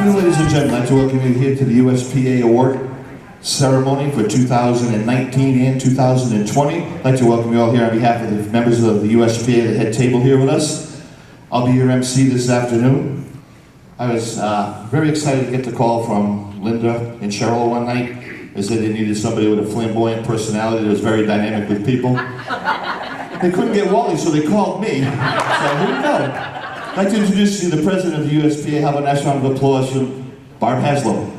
afternoon, ladies and gentlemen. I'd like to welcome you here to the U.S.p.a. Award ceremony for 2019 and 2020. I'd like to welcome you all here on behalf of the members of the U.S.p.a. the head table here with us. I'll be your MC this afternoon. I was very excited to get the call from Linda and Cheryl one night. They said they needed somebody with a flamboyant personality that was very dynamic with people. They couldn't get Wally, so they called me. So here we go. I'd like to introduce you to the president of the U.S.p.a. How about a nice round of applause for Barb Haslow.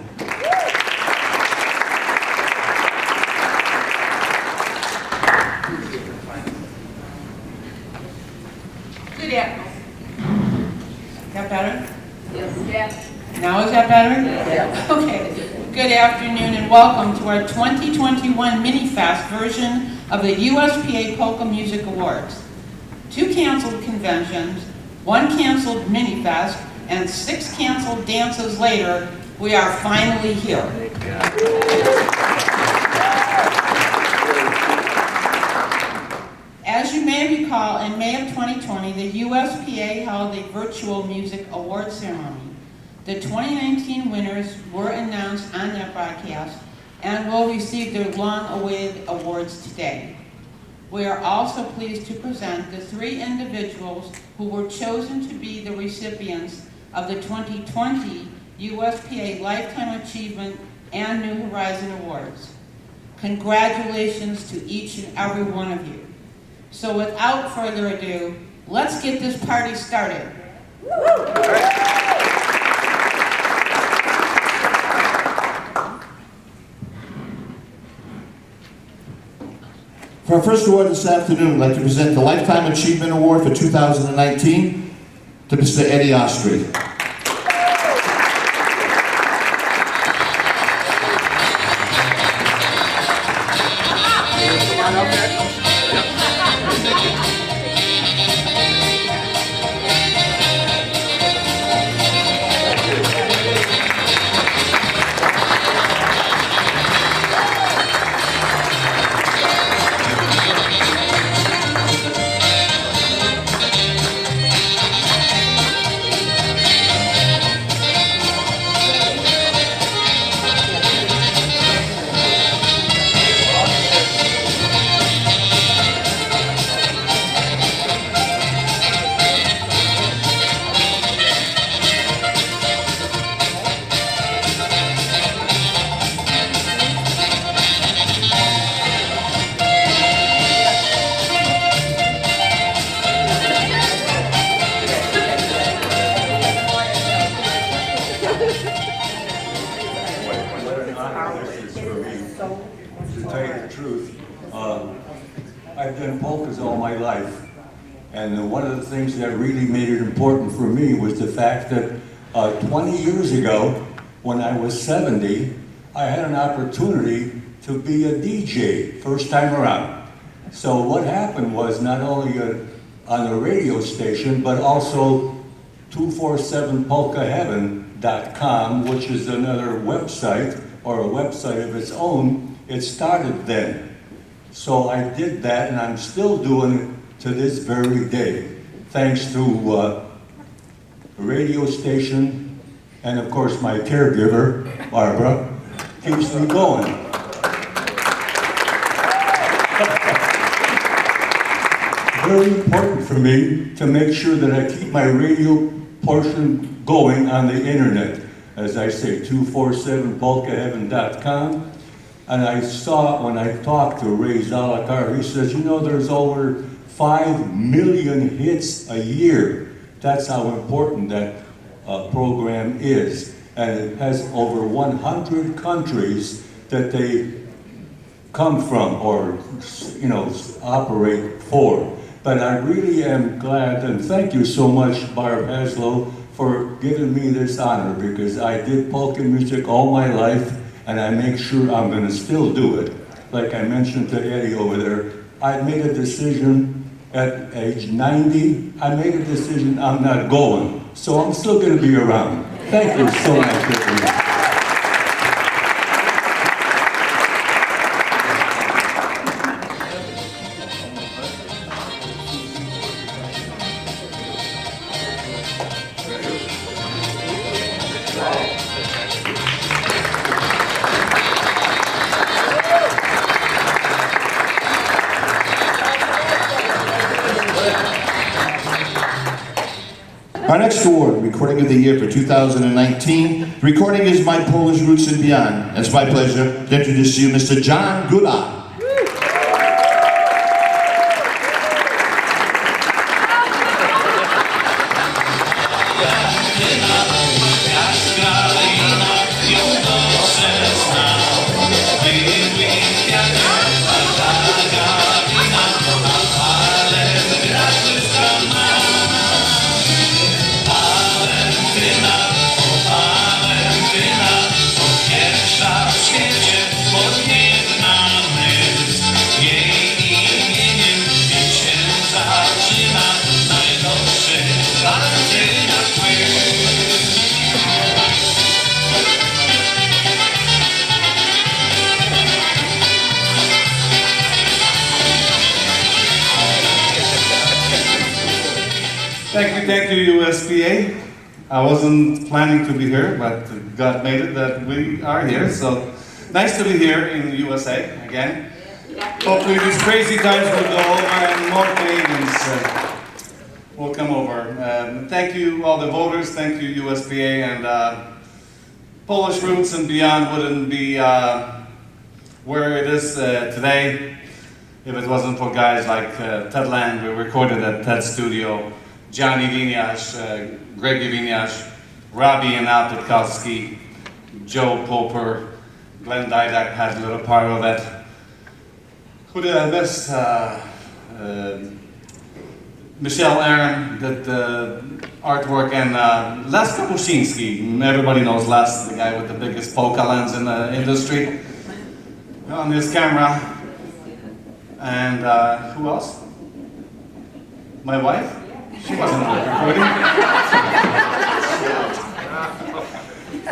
Good afternoon. Is that better? Yes. Now is that better? Yes. Okay. Good afternoon and welcome to our 2021 mini-fast version of the U.S.p.a. Polka Music Awards. 2 canceled conventions, 1 canceled mini-fest, and 6 canceled dances later, we are finally here. As you may recall, in May of 2020, the U.S.p.a. held a virtual music award ceremony. The 2019 winners were announced on that broadcast and will receive their long-awaited awards today. We are also pleased to present the 3 individuals who were chosen to be the recipients of the 2020 U.S.p.a. Lifetime Achievement and New Horizon Awards. Congratulations to each and every one of you. So without further ado, let's get this party started. For our first award this afternoon, I'd like to present the Lifetime Achievement Award for 2019 to Mr. Eddie Ostry. To tell you the truth, I've done polkas all my life, and one of the things that really made it important for me was the fact that 20 years ago, when I was 70, I had an opportunity to be a DJ, first time around. So what happened was not only on the radio station, but also 247polkaheaven.com, which is another website, or a website of its own. It started then. So I did that, and I'm still doing it to this very day, thanks to a radio station, and of course my caregiver, Barbara, keeps me going. Very important for me to make sure that I keep my radio portion going on the internet. As I say, 247polkaheaven.com. And I saw, when I talked to Ray Zalakar, he says, you know, there's over 5 million hits a year. That's how important that program is. And it has over 100 countries that they come from or, you know, operate for. But I really am glad, and thank you so much, Barb Haslow, for giving me this honor, because I did polka music all my life, and I make sure I'm going to still do it. Like I mentioned to Eddie over there, I made a decision at age 90. I made a decision I'm not going, so I'm still going to be around. Thank you so much, everyone. Right. Our next award, Recording of the Year for 2019. Recording is My Polish Roots and Beyond. It's my pleasure to introduce to you Mr. John Guda. Thank you, u.s.p.a. I wasn't planning to be here, but God made it that we are here. So nice to be here in the USA again. Hopefully these crazy times will go over and more Canadians will come over. Thank you, all the voters. Thank you, u.s.p.a. And Polish Roots and Beyond wouldn't be where it is today if it wasn't for guys like Ted Lang. We recorded at Ted's studio. Johnny Winiarz, Gregi Winiarz, Robbie and Al Pitkowski, Joe Poper, Glenn Didak had a little part of it. Who did I miss? Michelle Aaron did the artwork, and Les Kapuscinski. Everybody knows Les, the guy with the biggest polka lens in the industry, on his camera. And who else? My wife? She wasn't recording.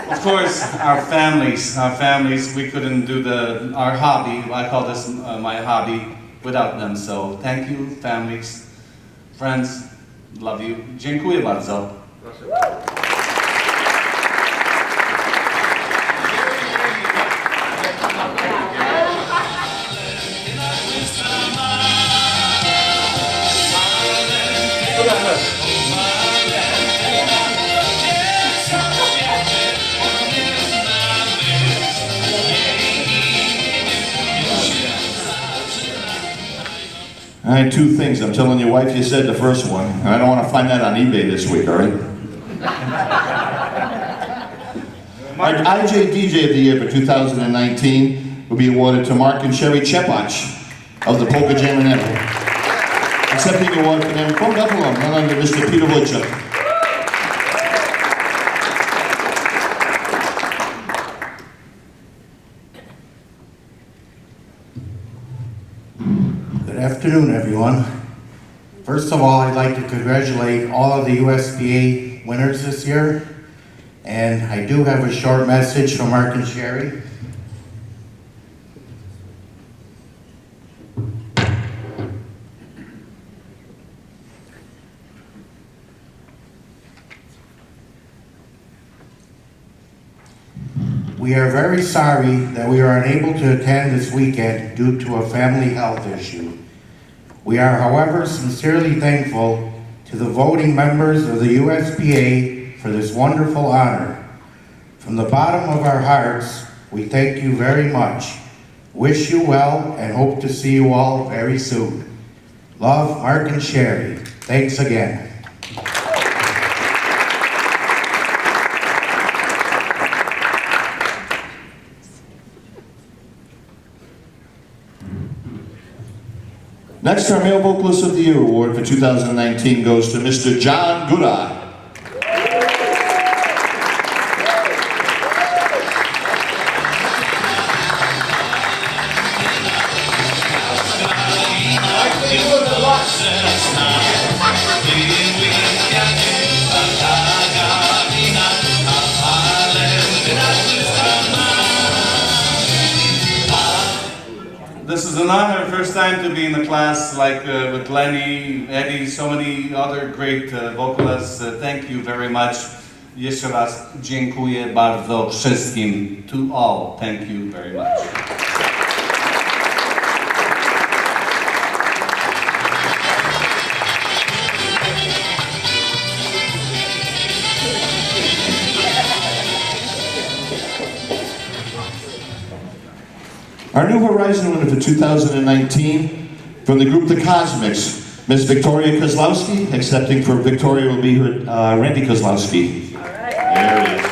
Of course, our families, we couldn't do our hobby, I call this my hobby, without them. So thank you, families, friends, love you. Dziękuję bardzo. All right, two things. I'm telling your wife you said the first one, and I don't want to find that on eBay this week, all right? Our IJ DJ of the Year for 2019 will be awarded to Mark and Sherry Chepach of the Polka Jam and Apple. Accepting the award for them from Buffalo, none other than Mr. Peter Woodchuck. Good afternoon, everyone. First of all, I'd like to congratulate all of the u.s.p.a. winners this year. And I do have a short message from Mark and Sherry. We are very sorry that we are unable to attend this weekend due to a family health issue. We are, however, sincerely thankful to the voting members of the u.s.p.a. for this wonderful honor. From the bottom of our hearts, we thank you very much. Wish you well and hope to see you all very soon. Love, Mark and Sherry. Thanks again. Next, our Male Vocalist of the Year award for 2019 goes to Mr. John Guda. This is an honor, first time to be in a class like with Lenny, Eddie, so many other great vocalists. Thank you very much. Jeszcze raz dziękuję bardzo wszystkim. To all, thank you very much. Our New Horizon winner for 2019 from the group The Cosmics, Miss Victoria Kozlowski. Accepting for Victoria will be her Randy Kozlowski. All right. There it is.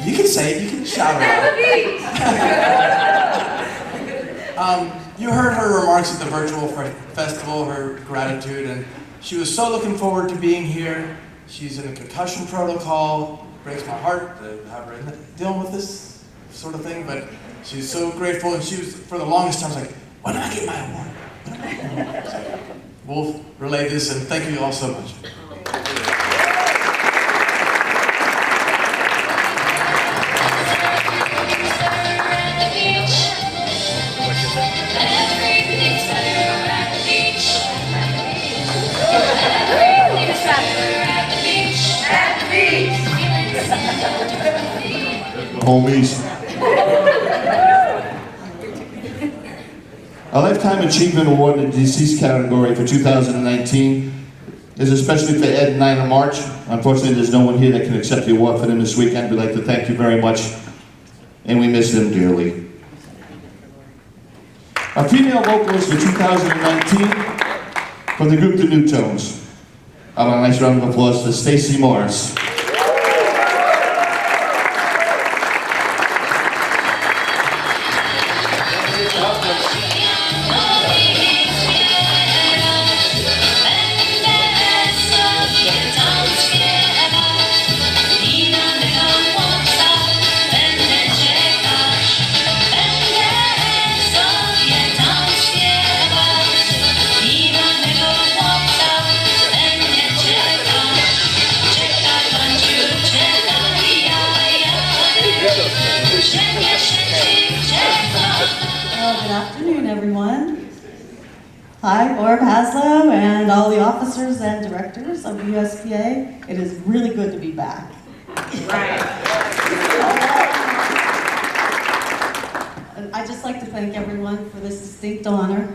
You can say it, you can shout it out. You heard her remarks at the virtual festival, her gratitude, and she was so looking forward to being here. She's in a concussion protocol. Breaks my heart to have her dealing with this sort of thing, but she's so grateful, and she was, for the longest time, like, when do I get my award? So we'll relay this, and thank you all so much. Homies. A Lifetime Achievement Award in the deceased category for 2019 is especially for Ed and Nina March. Unfortunately, there's no one here that can accept the award for them this weekend. We'd like to thank you very much, and we miss them dearly. Our female vocalist for 2019 from the group The New Tones. How about a nice round of applause for Stacey Morris. Good afternoon, everyone. Hi, Barb Haslow and all the officers and directors of u.s.p.a. It is really good to be back. I'd just like to thank everyone for this distinct honor.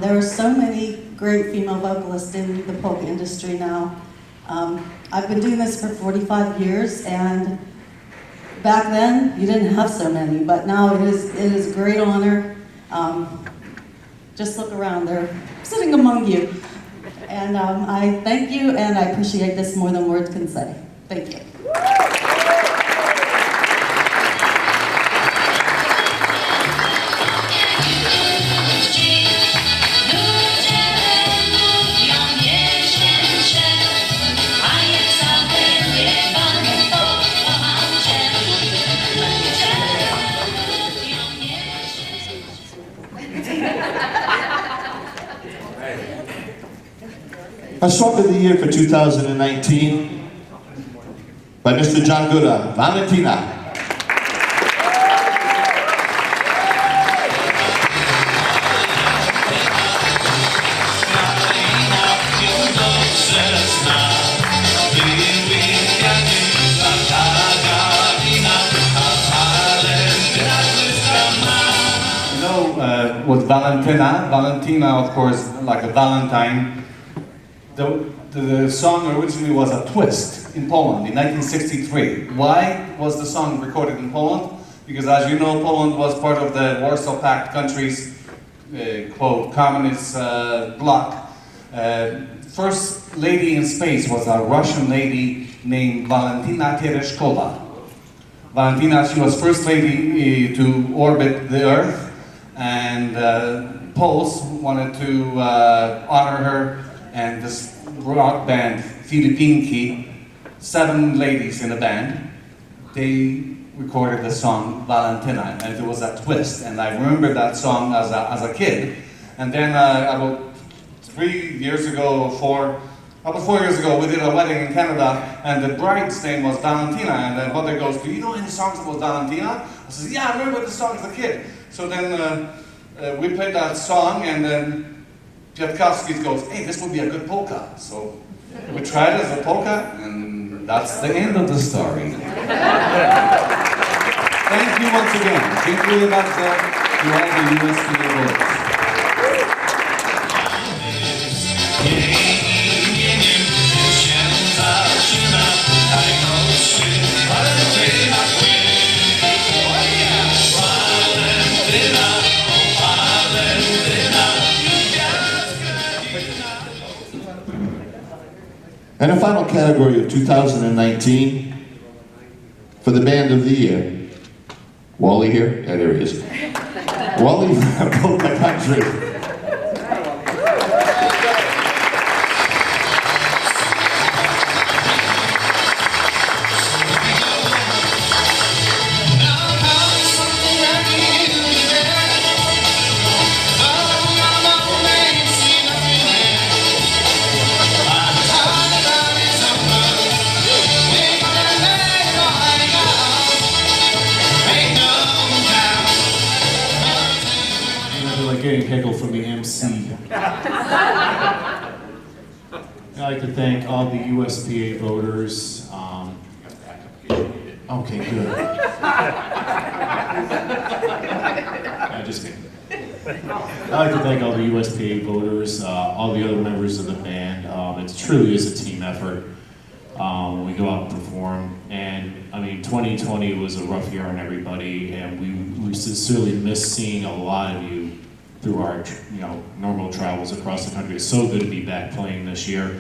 There are so many great female vocalists in the polka industry now. I've been doing this for 45 years, and back then you didn't have so many, but now it is a great honor. Just look around, they're sitting among you. And I thank you, and I appreciate this more than words can say. Thank you. Our Song of the Year for 2019 by Mr. John Guda, Valentina. With Valentina, of course, like a Valentine. The song originally was a twist in Poland in 1963. Why was the song recorded in Poland? Because as you know, Poland was part of the Warsaw Pact countries, quote, communist bloc. First lady in space was a Russian lady named Valentina Tereshkova. Valentina, she was first lady to orbit the Earth, and Poles wanted to honor her, and this rock band, Filipinki, 7 ladies in a band, they recorded the song Valentina, and it was a twist, and I remember that song as a kid. And then about 3 years ago, about 4 years ago, we did a wedding in Canada, and the bride's name was Valentina, and then mother goes, "Do you know any songs about Valentina?" I said, "Yeah, I remember the song as a kid." So then we played that song, and then Piatkowski goes, "Hey, this would be a good polka." So we tried it as a polka, and that's the end of the story. Thank you once again. Dziękuję bardzo to all the u.s.p.a. voters. And a final category of 2019 for the Band of the Year. Wally here? Yeah, there he is. Wally from Polka Country. Like getting heckled from the MC. I'd like to thank all the u.s.p.a. voters. Okay, good. Just kidding. I'd like to thank all the u.s.p.a. voters, all the other members of the band. It truly is a team effort when we go out and perform. And I mean, 2020 was a rough year on everybody, and we sincerely miss seeing a lot of you through our normal travels across the country. It's so good to be back playing this year,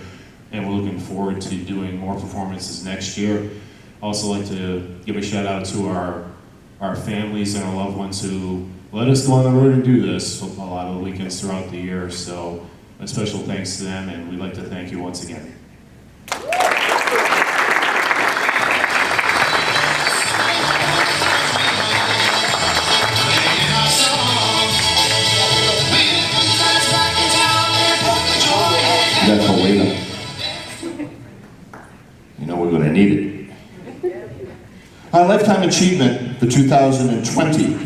and we're looking forward to doing more performances next year. Also like to give a shout out to our families and our loved ones who let us go on the road and do this a lot of the weekends throughout the year. So a special thanks to them, and we'd like to thank you once again. That's a wait up. You know we're going to need it. Our Lifetime Achievement for 2020.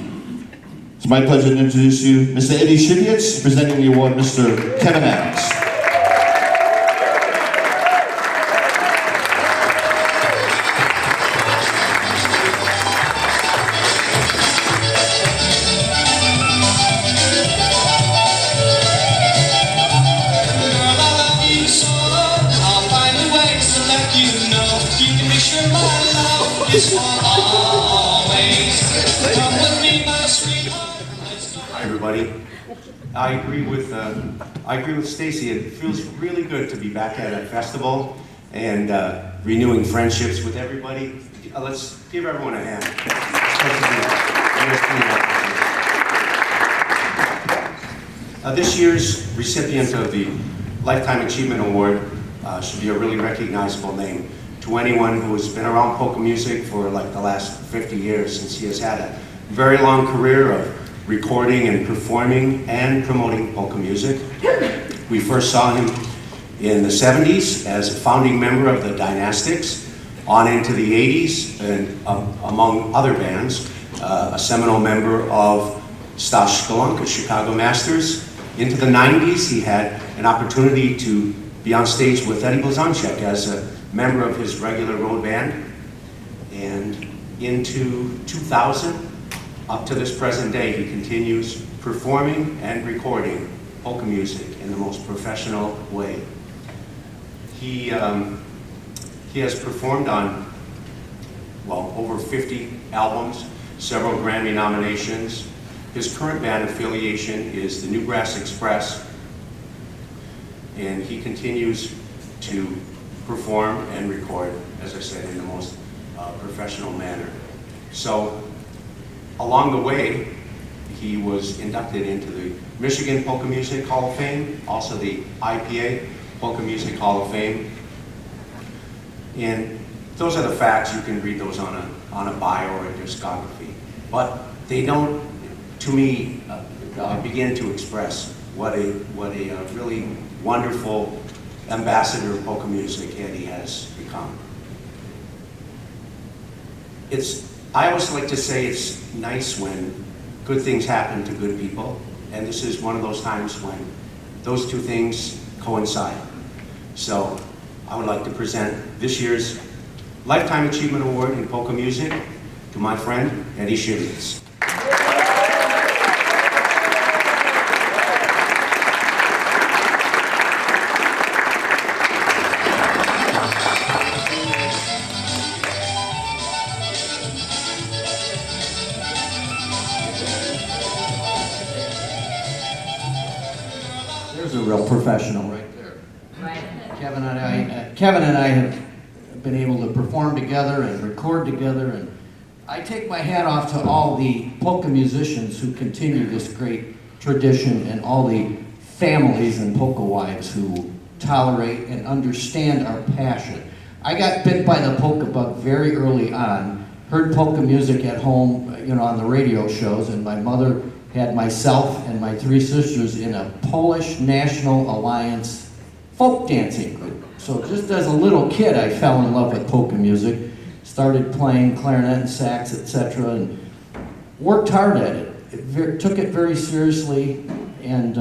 It's my pleasure to introduce you Mr. Eddie Shivitz, presenting the award, Mr. Kevin Adams. Hi everybody. I agree with Stacy. It feels really good to be back at a festival and renewing friendships with everybody. Let's give everyone a hand. This year's recipient of the Lifetime Achievement Award should be a really recognizable name to anyone who has been around polka music for like the last 50 years, since he has had a very long career of recording and performing and promoting polka music. We first saw him in the 70s as a founding member of the Dynastics, on into the 80s, and among other bands, a seminal member of Stash Skalanka, Chicago Masters. Into the 90s, he had an opportunity to be on stage with Eddie Blazonczyk as a member of his regular road band. And into 2000, up to this present day, he continues performing and recording polka music in the most professional way. He has performed on, well, over 50 albums, several Grammy nominations. His current band affiliation is the Newgrass Express, and he continues to perform and record, as I said, in the most professional manner. So, along the way, he was inducted into the Michigan Polka Music Hall of Fame, also the IPA Polka Music Hall of Fame. And those are the facts. You can read those on a bio or a discography. But they don't, to me, begin to express what a really wonderful ambassador of polka music Eddie has become. I always like to say it's nice when good things happen to good people, and this is one of those times when those two things coincide. So I would like to present this year's Lifetime Achievement Award in Polka Music to my friend, Eddie Shivers. There's a real professional right there. Right. Kevin and I have been able to perform together and record together, and I take my hat off to all the polka musicians who continue this great tradition, and all the families and polka wives who tolerate and understand our passion. I got bit by the polka bug very early on, heard polka music at home, on the radio shows, and my mother had myself and my three sisters in a Polish National Alliance folk dancing group. So just as a little kid, I fell in love with polka music, started playing clarinet and sax, etc., and worked hard at it. Took it very seriously, and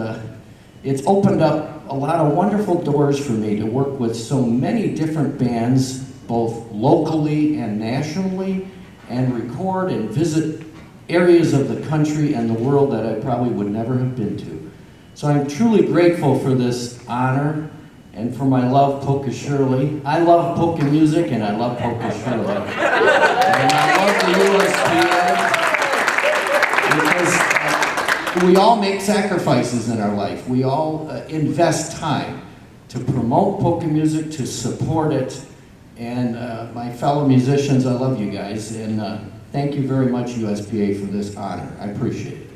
it's opened up a lot of wonderful doors for me to work with so many different bands, both locally and nationally, and record and visit areas of the country and the world that I probably would never have been to. So I'm truly grateful for this honor and for my love, Polka Shirley. I love polka music and I love Polka Shirley. And I love the u.s.p.a. because we all make sacrifices in our life. We all invest time to promote polka music, to support it. And my fellow musicians, I love you guys. And thank you very much, u.s.p.a., for this honor. I appreciate it.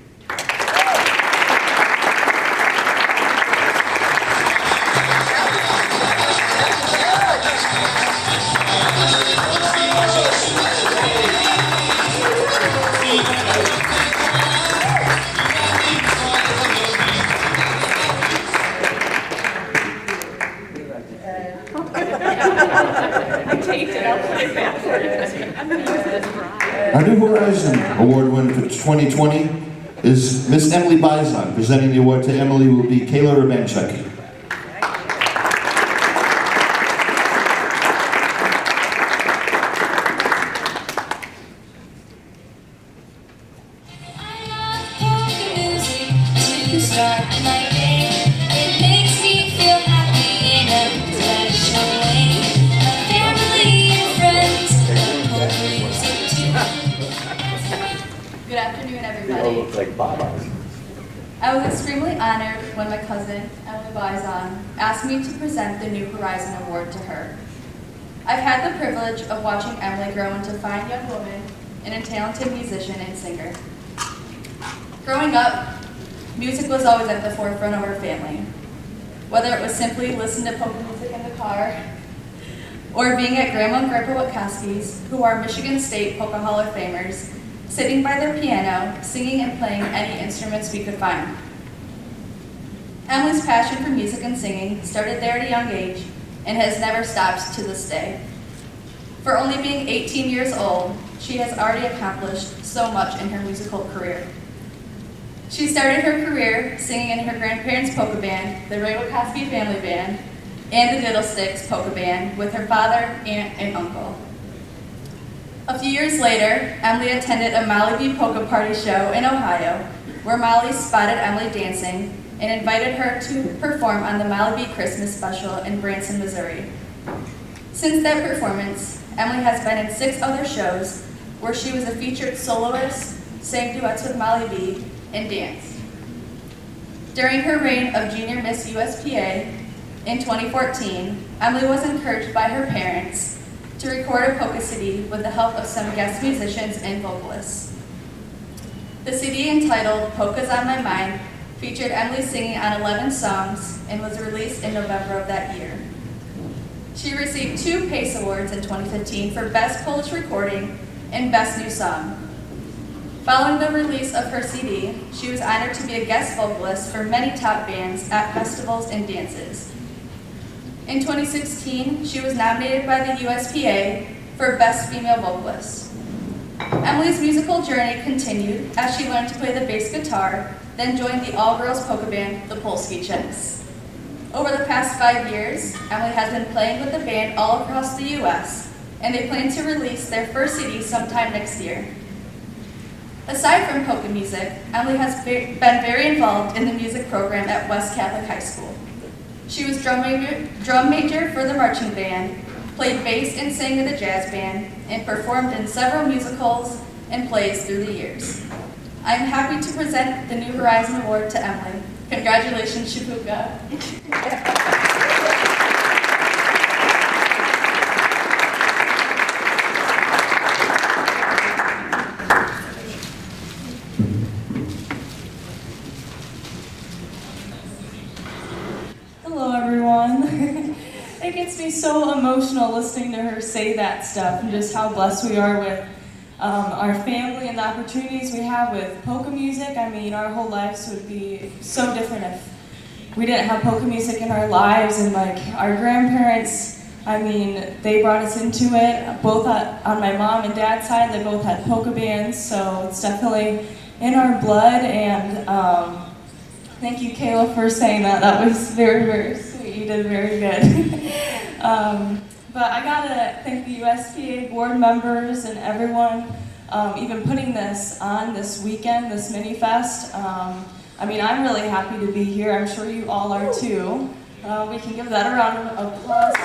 Our new Horizon Award winner for 2020 is Miss Emily Bizon. Presenting the award to Emily will be Kayla Urbanchuk. Good afternoon, everybody. I was extremely honored when my cousin, Emily Bizon, asked me to present the New Horizon Award to her. I've had the privilege of watching Emily grow into a fine young woman and a talented musician and singer. Growing up, music was always at the forefront of our family. Whether it was simply listening to polka music in the car, or being at Grandma and Grandpa Wachowski's, who are Michigan State Polka Hall of Famers, sitting by their piano, singing and playing any instruments we could find. Emily's passion for music and singing started there at a young age and has never stopped to this day. For only being 18 years old, she has already accomplished so much in her musical career. She started her career singing in her grandparents' polka band, the Ray Wachowski Family Band, and the Diddlesticks Polka Band with her father, aunt, and uncle. A few years later, Emily attended a Molly B. Polka Party show in Ohio, where Molly spotted Emily dancing and invited her to perform on the Molly B. Christmas special in Branson, Missouri. Since that performance, Emily has been in 6 other shows where she was a featured soloist, sang duets with Molly B., and danced. During her reign of Junior Miss u.s.p.a. in 2014, Emily was encouraged by her parents to record a polka CD with the help of some guest musicians and vocalists. The CD, entitled Polkas on My Mind, featured Emily singing on 11 songs and was released in November of that year. She received 2 PACE Awards in 2015 for Best Polish Recording and Best New Song. Following the release of her CD, she was honored to be a guest vocalist for many top bands at festivals and dances. In 2016, she was nominated by the u.s.p.a. for Best Female Vocalist. Emily's musical journey continued as she learned to play the bass guitar, then joined the all-girls polka band, the Polski Chicks. Over the past 5 years, Emily has been playing with the band all across the U.S. and they plan to release their first CD sometime next year. Aside from polka music, Emily has been very involved in the music program at West Catholic High School. She was drum major for the marching band, played bass and sang in the jazz band, and performed in several musicals and plays through the years. I am happy to present the New Horizon Award to Emily. Congratulations, Shabuka. Hello, everyone. It gets me so emotional listening to her say that stuff and just how blessed we are with our family and the opportunities we have with polka music. I mean, our whole lives would be so different if we didn't have polka music in our lives. And like our grandparents, I mean, they brought us into it. Both on my mom and dad's side, they both had polka bands, so it's definitely in our blood. And thank you, Kayla, for saying that. That was very, very sweet. You did very good. But I gotta thank the U.S.p.A. board members and everyone, even putting this on this weekend, this mini fest. I mean, I'm really happy to be here. I'm sure you all are too. We can give that a round of applause.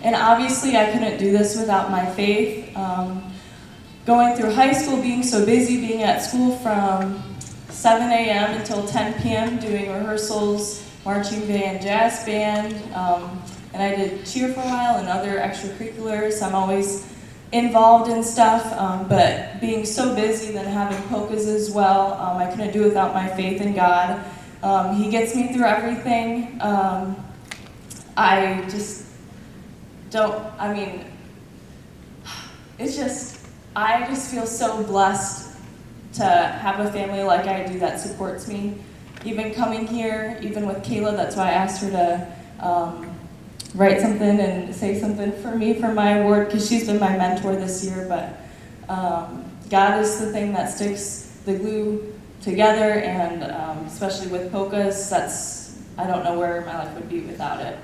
And obviously, I couldn't do this without my faith. Going through high school, being so busy, being at school from 7 a.m. until 10 p.m. doing rehearsals, marching band, jazz band, and I did cheer for a while and other extracurriculars. I'm always involved in stuff, but being so busy, then having polkas as well, I couldn't do it without my faith in God. He gets me through everything. I just don't, I mean, I just feel so blessed to have a family like I do that supports me. Even coming here, even with Kayla, that's why I asked her to write something and say something for me for my award, because she's been my mentor this year. But God is the thing that sticks the glue together, and especially with polkas, I don't know where my life would be without it.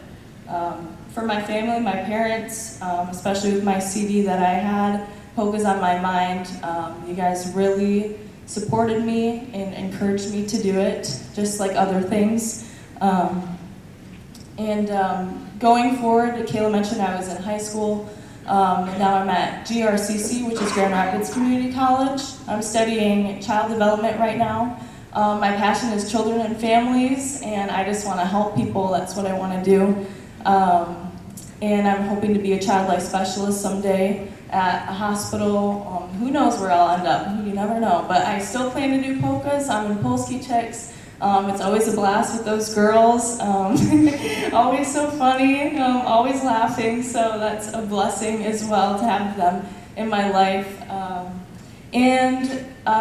For my family, my parents, especially with my CD that I had, Polkas on My Mind, you guys really supported me and encouraged me to do it, just like other things. Going forward, Kayla mentioned I was in high school, and now I'm at GRCC, which is Grand Rapids Community College. I'm studying child development right now. My passion is children and families, and I just want to help people. That's what I want to do. And I'm hoping to be a child life specialist someday at a hospital. Who knows where I'll end up? You never know. But I still plan to do polkas. I'm in Polski Chicks. It's always a blast with those girls. Always so funny, always laughing. So that's a blessing as well to have them in my life.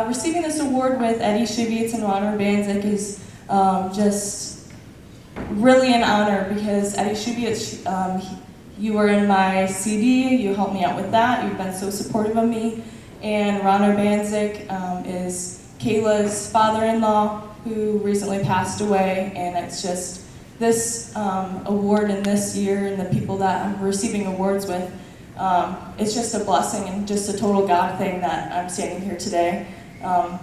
Receiving this award with Eddie Shivitz and Ronner Banzik is just really an honor, because Eddie Shivitz, you were in my CD, you helped me out with that, you've been so supportive of me. And Ronner Banzik is Kayla's father-in-law, who recently passed away, and it's just this award in this year and the people that I'm receiving awards with, it's just a blessing and just a total God thing that I'm standing here today,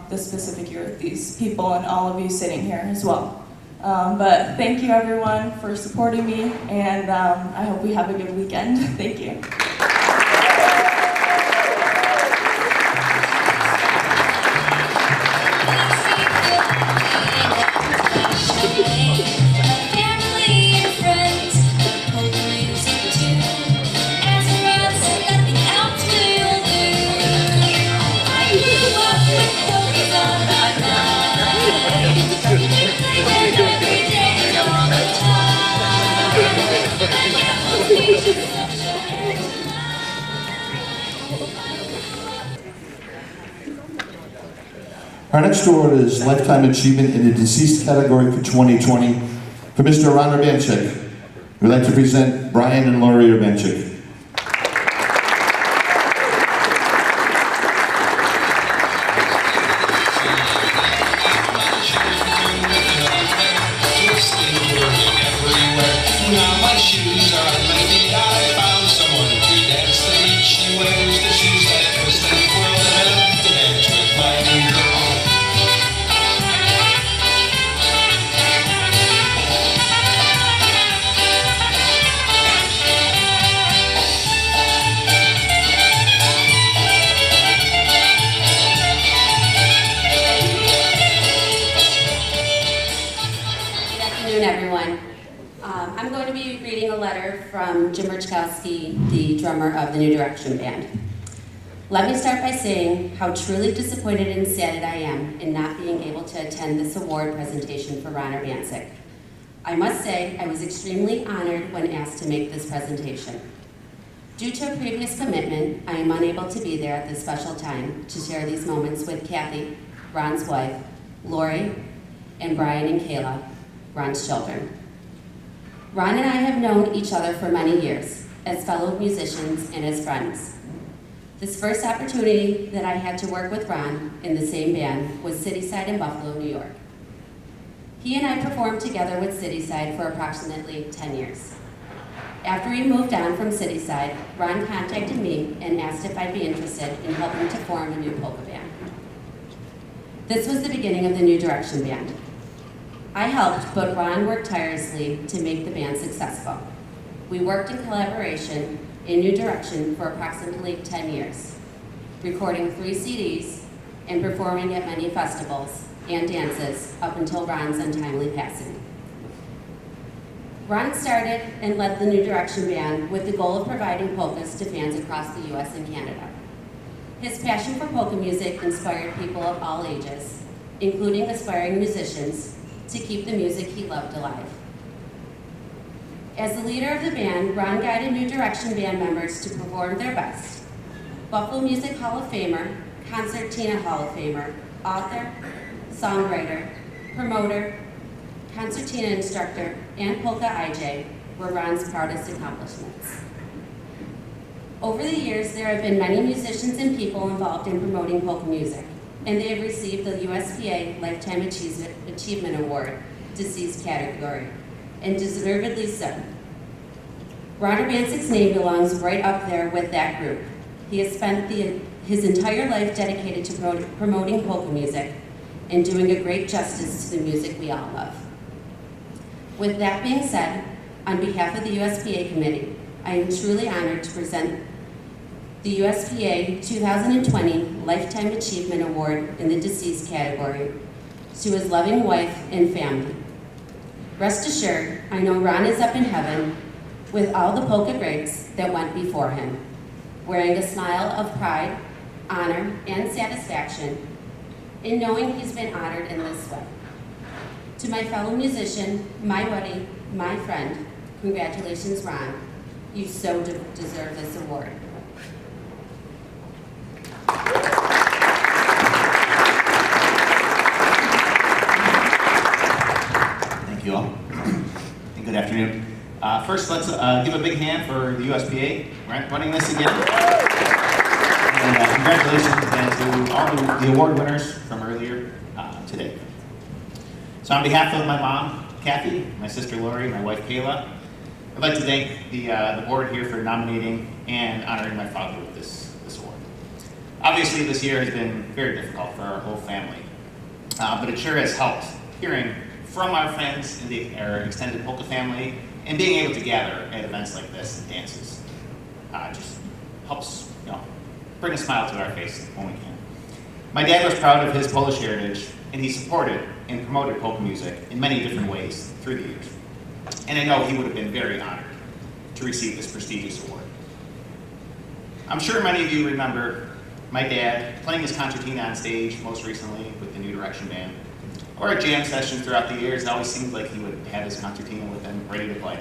this specific year with these people and all of you sitting here as well. But thank you everyone for supporting me, and I hope we have a good weekend. Thank you. Our next award is Lifetime Achievement in the Deceased category for 2020 for Mr. Ron Urbanchik. We'd like to present Brian and Lori Urbanchik. Just from Jim Richkowski, the drummer of the New Direction Band. Let me start by saying how truly disappointed and sad I am in not being able to attend this award presentation for Ron Urbancic. I must say I was extremely honored when asked to make this presentation. Due to a previous commitment, I am unable to be there at this special time to share these moments with Kathy, Ron's wife, Lori, and Brian and Kayla, Ron's children. Ron and I have known each other for many years, as fellow musicians and as friends. This first opportunity that I had to work with Ron in the same band was Cityside in Buffalo, New York. He and I performed together with Cityside for approximately 10 years. After he moved on from Cityside, Ron contacted me and asked if I'd be interested in helping to form a new polka band. This was the beginning of the New Direction Band. I helped, but Ron worked tirelessly to make the band successful. We worked in collaboration in New Direction for approximately 10 years, recording 3 CDs and performing at many festivals and dances up until Ron's untimely passing. Ron started and led the New Direction Band with the goal of providing polkas to fans across the US and Canada. His passion for polka music inspired people of all ages, including aspiring musicians, to keep the music he loved alive. As the leader of the band, Ron guided New Direction Band members to perform their best. Buffalo Music Hall of Famer, Concertina Hall of Famer, author, songwriter, promoter, concertina instructor, and polka IJ were Ron's proudest accomplishments. Over the years, there have been many musicians and people involved in promoting polka music, and they have received the u.s.p.a. Lifetime Achievement Award, deceased category, and deservedly so. Ron Urbancic's name belongs right up there with that group. He has spent his entire life dedicated to promoting polka music and doing a great justice to the music we all love. With that being said, on behalf of the U.S.P.A. Committee, I am truly honored to present the U.S.P.A. 2020 Lifetime Achievement Award in the deceased category to his loving wife and family. Rest assured, I know Ron is up in heaven with all the polka greats that went before him, wearing a smile of pride, honor, and satisfaction in knowing he's been honored in this way. To my fellow musician, my buddy, my friend, congratulations, Ron. You so deserve this award. Thank you all, and good afternoon. First, let's give a big hand for the U.S.P.A. running this again. And congratulations again to all the award winners from earlier today. So on behalf of my mom, Kathy, my sister Lori, my wife Kayla, I'd like to thank the board here for nominating and honoring my father with this award. Obviously, this year has been very difficult for our whole family, but it sure has helped hearing from our friends in our extended polka family and being able to gather at events like this and dances. Just helps, bring a smile to our face when we can. My dad was proud of his Polish heritage, and he supported and promoted polka music in many different ways through the years. And I know he would have been very honored to receive this prestigious award. I'm sure many of you remember my dad playing his concertina on stage most recently with the New Direction Band, or at jam sessions throughout the years. It always seemed like he would have his concertina with him ready to play.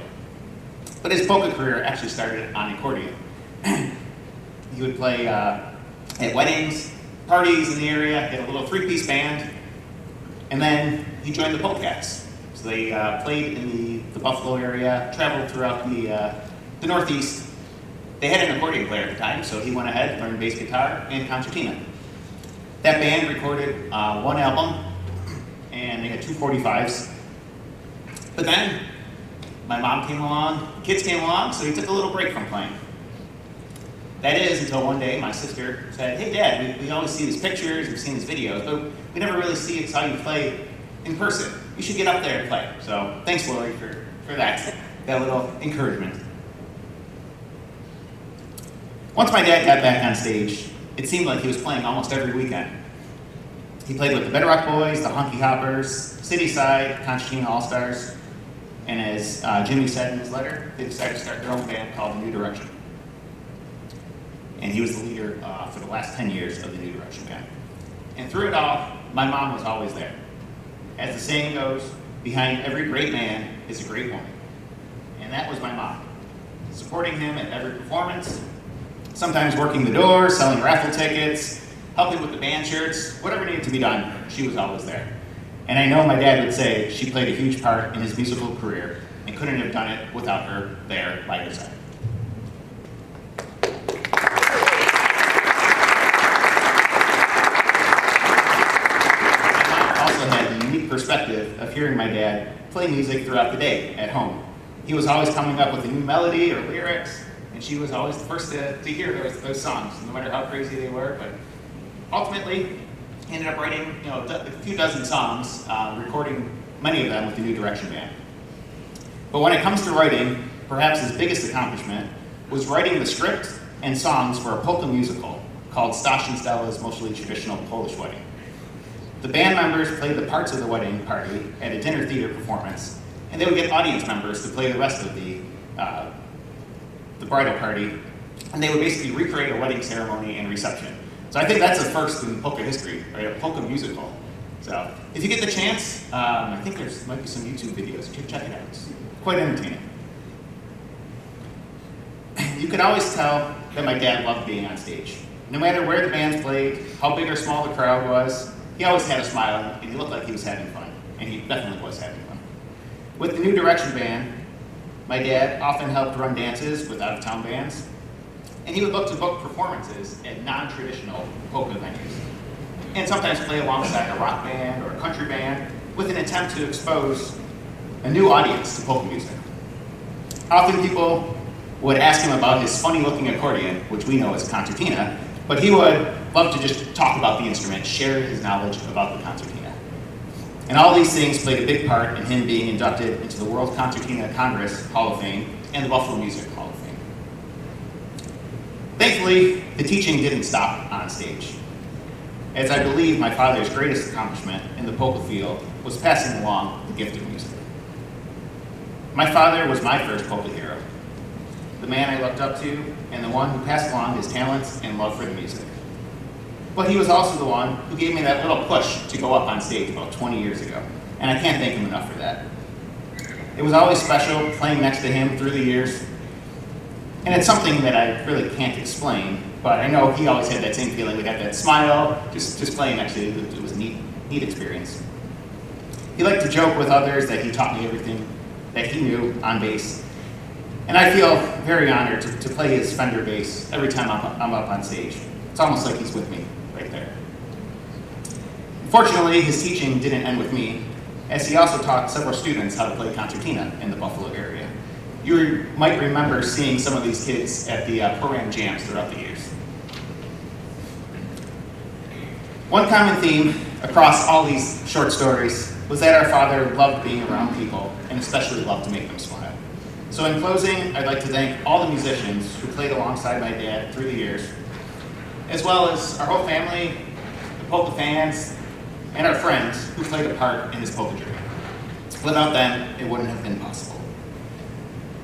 But his polka career actually started on accordion. He would play at weddings, parties in the area, he had a little 3-piece band, and then he joined the Polkas. So they played in the Buffalo area, traveled throughout the Northeast. They had an accordion player at the time, so he went ahead, learned bass guitar and concertina. That band recorded one album, and they had 2 45s. But then, my mom came along, kids came along, so he took a little break from playing. That is until one day my sister said, "Hey Dad, we always see these pictures, we've seen these videos, but we never really see how you play in person. You should get up there and play." So thanks, Lori, for that little encouragement. Once my dad got back on stage, it seemed like he was playing almost every weekend. He played with the Bedrock Boys, the Honky Hoppers, Cityside, Concertina All-Stars. And as Jimmy said in his letter, they decided to start their own band called The New Direction. And he was the leader for the last 10 years of The New Direction band. And through it all, my mom was always there. As the saying goes, behind every great man is a great woman. And that was my mom, supporting him at every performance, sometimes working the door, selling raffle tickets, helping with the band shirts, whatever needed to be done, she was always there. And I know my dad would say she played a huge part in his musical career and couldn't have done it without her there by her side. My mom also had the unique perspective of hearing my dad play music throughout the day at home. He was always coming up with a new melody or lyrics, and she was always the first to hear those songs, no matter how crazy they were. But ultimately, he ended up writing a few dozen songs, recording many of them with the New Direction band. But when it comes to writing, perhaps his biggest accomplishment was writing the script and songs for a polka musical called Staś and Stella's Mostly Traditional Polish Wedding. The band members played the parts of the wedding party at a dinner theater performance, and they would get audience members to play the rest of the bridal party, and they would basically recreate a wedding ceremony and reception. So I think that's a first in polka history, right? A polka musical. So if you get the chance, I think might be some YouTube videos. Check it out. It's quite entertaining. You could always tell that my dad loved being on stage. No matter where the bands played, how big or small the crowd was, he always had a smile and he looked like he was having fun. And he definitely was having fun. With the New Direction band, my dad often helped run dances with out-of-town bands, and he would look to book performances at non-traditional polka venues, and sometimes play alongside a rock band or a country band with an attempt to expose a new audience to polka music. Often people would ask him about his funny-looking accordion, which we know as concertina, but he would love to just talk about the instrument, share his knowledge about the concertina. And all these things played a big part in him being inducted into the World Concertina Congress Hall of Fame and the Buffalo Music Hall of Fame. Thankfully, the teaching didn't stop on stage, as I believe my father's greatest accomplishment in the polka field was passing along the gift of music. My father was my first polka hero, the man I looked up to, and the one who passed along his talents and love for the music. But he was also the one who gave me that little push to go up on stage about 20 years ago, and I can't thank him enough for that. It was always special playing next to him through the years, and it's something that I really can't explain, but I know he always had that same feeling. We had that smile, just playing next to him. It was a neat experience. He liked to joke with others that he taught me everything that he knew on bass, and I feel very honored to play his Fender bass every time I'm up on stage. It's almost like he's with me right there. Fortunately, his teaching didn't end with me, as he also taught several students how to play concertina in the Buffalo area. You might remember seeing some of these kids at the program jams throughout the years. One common theme across all these short stories was that our father loved being around people and especially loved to make them smile. So in closing, I'd like to thank all the musicians who played alongside my dad through the years, as well as our whole family, the polka fans, and our friends who played a part in his polka journey. Without them, it wouldn't have been possible.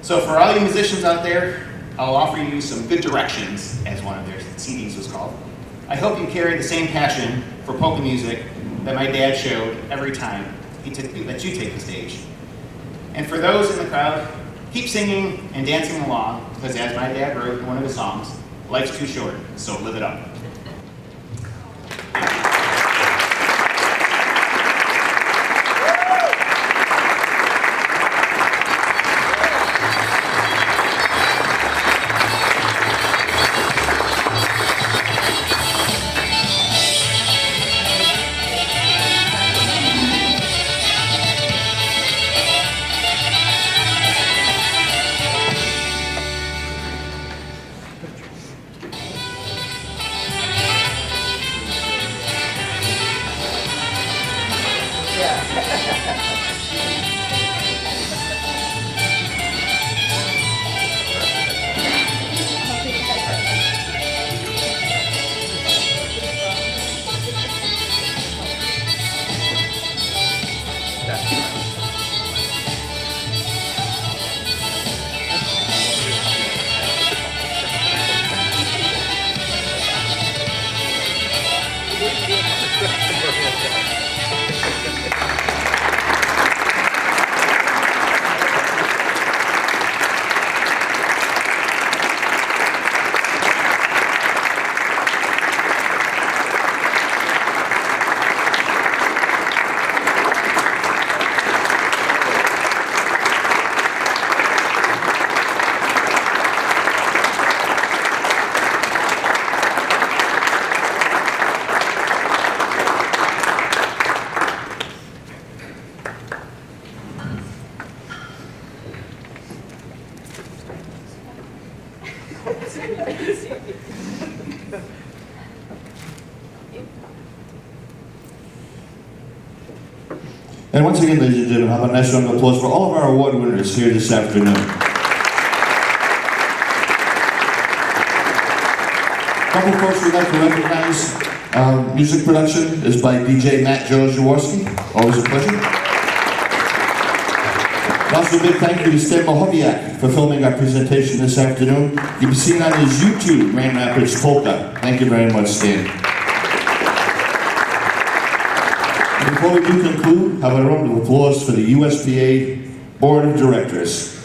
So for all you musicians out there, I'll offer you some good directions, as one of their CDs was called. I hope you carry the same passion for polka music that my dad showed every time that you take the stage. And for those in the crowd, keep singing and dancing along, because as my dad wrote in one of his songs, life's too short, so live it up. And once again, ladies and gentlemen, how about a nice round of applause for all of our award winners here this afternoon. A couple of folks we'd like to recognize. Music production is by DJ Matt Jaworski. Always a pleasure. And also a big thank you to Stan Mohoviak for filming our presentation this afternoon. You can see it on his YouTube, Grand Rapids Polka. Thank you very much, Stan. Before we do conclude, how about a round of applause for the u.s.p.a. Board of Directors.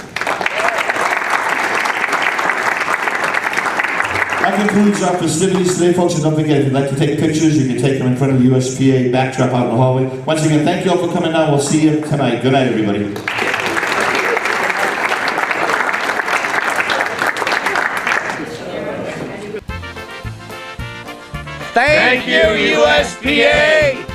That concludes our festivities today, folks, and don't forget, if you'd like to take pictures, you can take them in front of the u.s.p.a. backdrop out in the hallway. Once again, thank you all for coming out. We'll see you tonight. Good night, everybody. Thank you, u.s.p.a.